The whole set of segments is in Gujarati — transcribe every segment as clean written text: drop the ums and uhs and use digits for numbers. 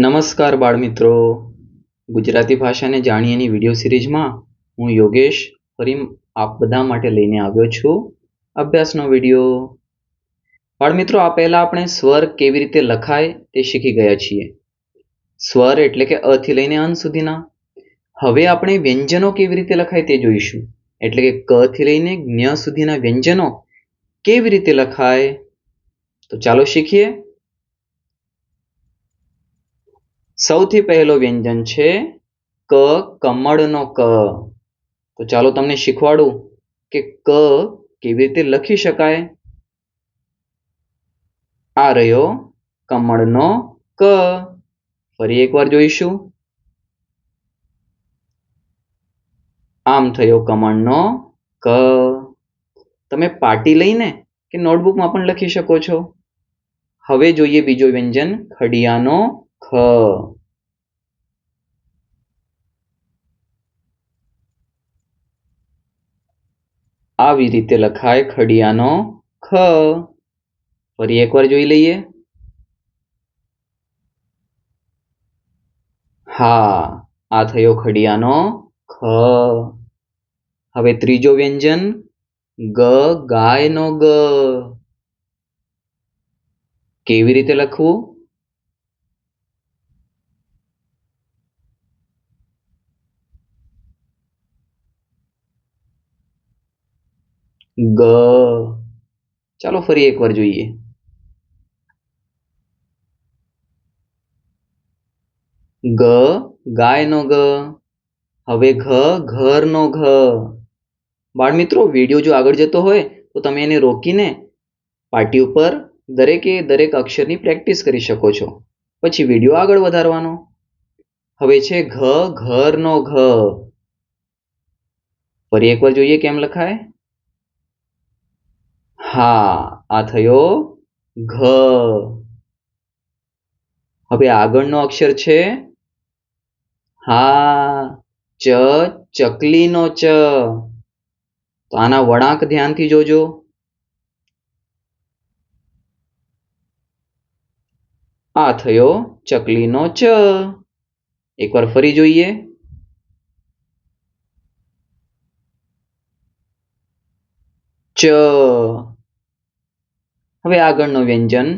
નમસ્કાર બાળમિત્રો, ગુજરાતી ભાષાને જાણીએની વિડીયો સિરીઝમાં હું યોગેશ ફરી આપ બધા માટે લઈને આવ્યો છું અભ્યાસનો વિડીયો. બાળમિત્રો, આ પહેલા આપણે સ્વર કેવી રીતે લખાય તે શીખી ગયા છીએ. સ્વર એટલે કે અ થી લઈને અન સુધીના. હવે આપણે વ્યંજનો કેવી રીતે લખાય તે જોઈશું. એટલે કે ક થી લઈને જ્ઞ સુધીના વ્યંજનો કેવી રીતે લખાય, તો ચાલો શીખીએ. સૌથી પહેલો વ્યંજન છે ક, કમળનો ક. તો ચાલો તમને શીખવાડું કે ક કેવી રીતે લખી શકાય. આ રહ્યો કમળનો ક. ફરી એકવાર જોઈશું. આમ થયો કમળનો ક. તમે પાટી લઈને કે નોટબુકમાં પણ લખી શકો છો. હવે જોઈએ બીજો વ્યંજન ખડિયાનો ખ. આવી રીતે લખાય ખડિયાનો ખ. ફરી એકવાર જોઈ લઈએ. હા, આ થયો ખડિયાનો ખ. હવે ત્રીજો વ્યંજન ગ, ગાયનો ગ. કેવી રીતે લખવું? ગ. ચાલો ફરી એકવાર જોઈએ. ગ, ગાયનો ગ. હવે ઘ, ઘરનો ઘ. બાળમિત્રો, વિડીયો જો આગળ જતો હોય તો તમે એને રોકીને પાટી ઉપર દરેક અક્ષરની પ્રેક્ટિસ કરી શકો છો. પછી વિડીયો આગળ વધારવાનો. હવે છે ઘ, ઘરનો ઘ. ફરી એકવાર જોઈએ કેમ લખાય. હા, આ થયો ઘ. હવે આગળનો અક્ષર છે હા, ચ, ચકલીનો ચ. તો આના વળાંક ધ્યાનથી જોજો. આ થયો ચકલીનો ચ. એકવાર ફરી જોઈએ. ચ. હવે આગળનો વ્યંજન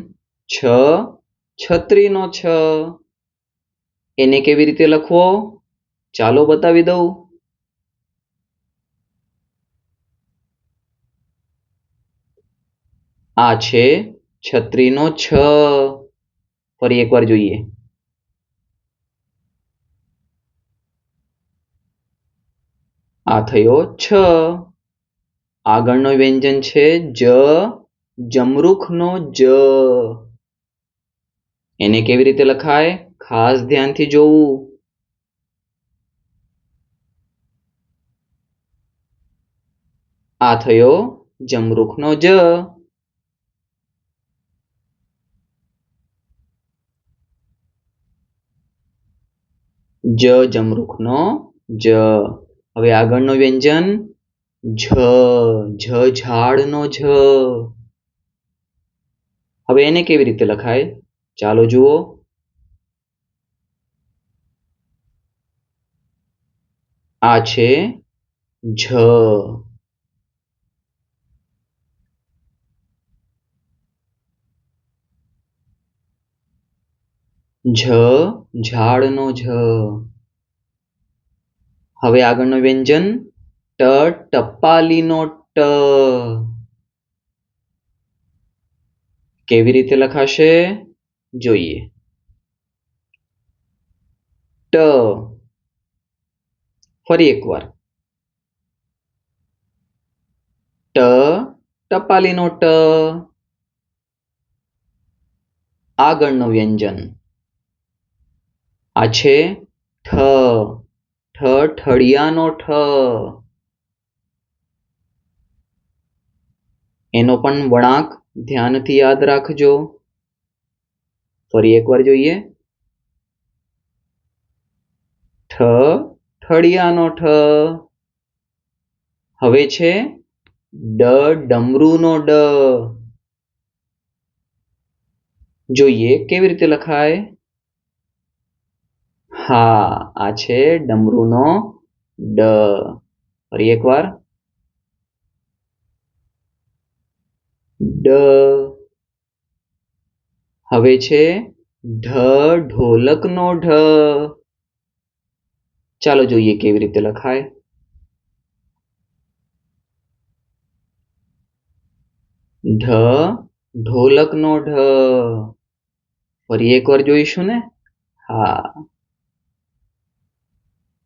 છ, છત્રીનો છ. એને કેવી રીતે લખવો, ચાલો બતાવી દઉં. આ છે છત્રીનો છ. ફરી એકવાર જોઈએ. આ થયો છ. આગળનો વ્યંજન છે જ, જમરૂખનો જ. એને કેવી રીતે લખાય, ખાસ ધ્યાનથી જોવું. આ થયો જમરૂખનો જ. જ, જમરૂખનો જ. હવે આગળનો વ્યંજન ઝ, ઝાડનો ઝ. હવે એને કેવી રીતે લખાય, ચાલો જુઓ. આ છે ઝ. ઝ, ઝાડનો ઝ. હવે આગળનો વ્યંજન ટ, ટપાલીનો ટ. કેવી રીતે લખાશે, જોઈએ. ટ. ફરી એકવાર. ટ, ટપાલીનો ટ. આગળનો વ્યંજન આ છે ઠ, ઠ, ઠળિયાનો ઠ. એનો પણ વળાંક ધ્યાનથી યાદ રાખજો. ફરી એકવાર જોઈએ. ઠ, ઠળિયાનો ઠ. હવે છે ડ, ડમરૂનો ડ. જોઈએ કેવી રીતે લખાય. હા, આ છે ડમરૂનો ડ. ફરી એકવાર ડ. હવે છે ઢ, ઢોલકનો ઢ. ચાલો જોઈએ કેવી રીતે લખાય. ઢ, ઢોલકનો ઢ. ફરી એકવાર જોઈશું ને. હા,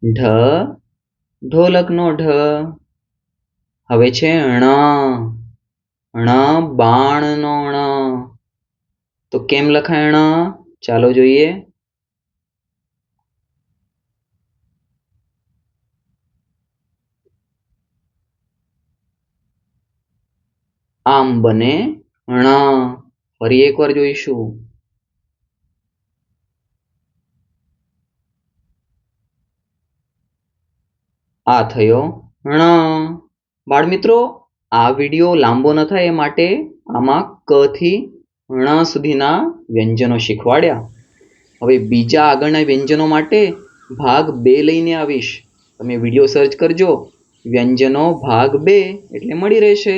ઢ, ઢોલકનો ઢ. હવે છે ણ, ણ, બાણનો ણ. તો કેમ લખાય ણ? ચાલો જોઈએ. આમ બને ણ. ફરી એકવાર જોઈશું. આ થયો ણ. બાળમિત્રો, આ વિડીયો લાંબો ન થાય એ માટે આમાં ક થી ણ સુધીના વ્યંજનો શીખવાડ્યા. હવે બીજા આગળના વ્યંજનો માટે ભાગ 2 લઈને આવીશ. તમે વિડીયો સર્ચ કરજો વ્યંજનો ભાગ 2 એટલે મળી રહેશે.